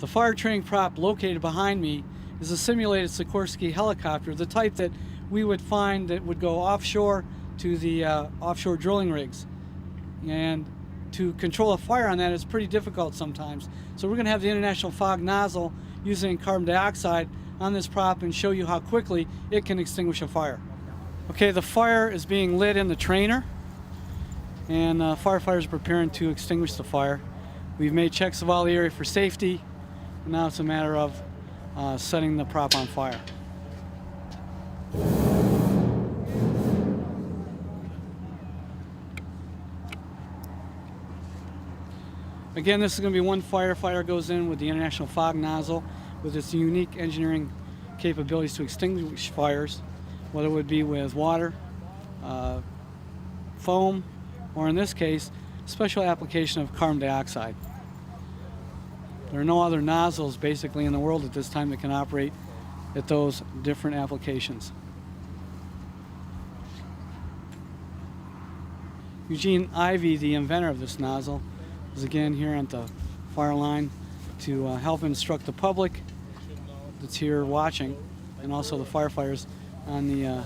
The fire training prop located behind me is a simulated Sikorsky helicopter, the type that we would find that would go offshore to the offshore drilling rigs. And to control a fire on that is pretty difficult sometimes. So we're going to have the International Fog nozzle using carbon dioxide on this prop and show you how quickly it can extinguish a fire. Okay, the fire is being lit in the trainer, and firefighters are preparing to extinguish the fire. We've made checks of all the area for safety, and now it's a matter of setting the prop on fire. Again, this is going to be one firefighter goes in with the International Fog nozzle with its unique engineering capabilities to extinguish fires, whether it would be with water, foam, or in this case, special application of carbon dioxide. There are no other nozzles basically in the world at this time that can operate at those different applications. Eugene Ivy, the inventor of this nozzle, is again here at the fire line to help instruct the public that's here watching, and also the firefighters on the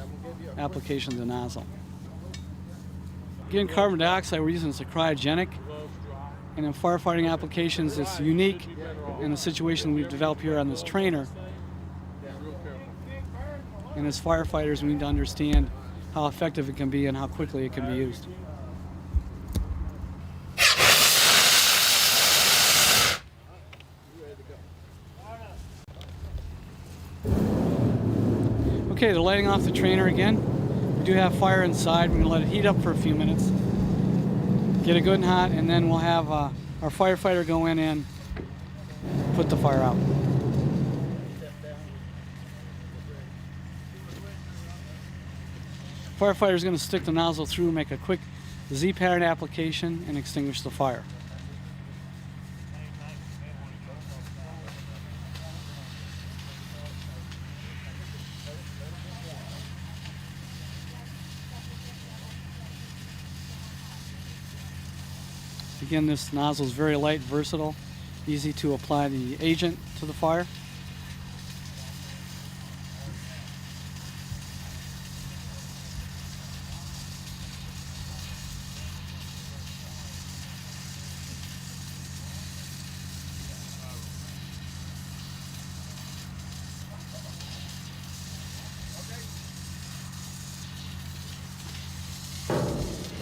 application of the nozzle. Again, carbon dioxide we're using as a cryogenic, and in firefighting applications it's unique in the situation we've developed here on this trainer. And as firefighters we need to understand how effective it can be and how quickly it can be used. Okay, they're lighting off the trainer again. We do have fire inside. We're going to let it heat up for a few minutes, get it good and hot, and then we'll have our firefighter go in and put the fire out. Firefighter is going to stick the nozzle through, make a quick Z-pattern application, and extinguish the fire. Again, this nozzle is very light, versatile, easy to apply the agent to the fire.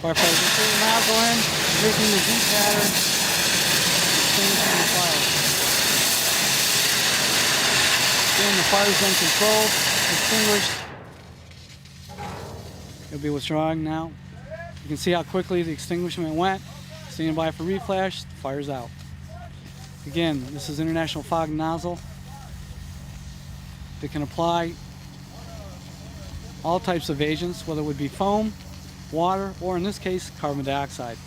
Firefighters will put the nozzle in, making the Z-pattern, extinguishing the fire. Again, the fire's been controlled, extinguished. It'll be withdrawing now. You can see how quickly the extinguishment went. Standing by for reflash, the fire's out. Again, this is International Fog nozzle that can apply all types of agents, whether it would be foam, water, or in this case, carbon dioxide.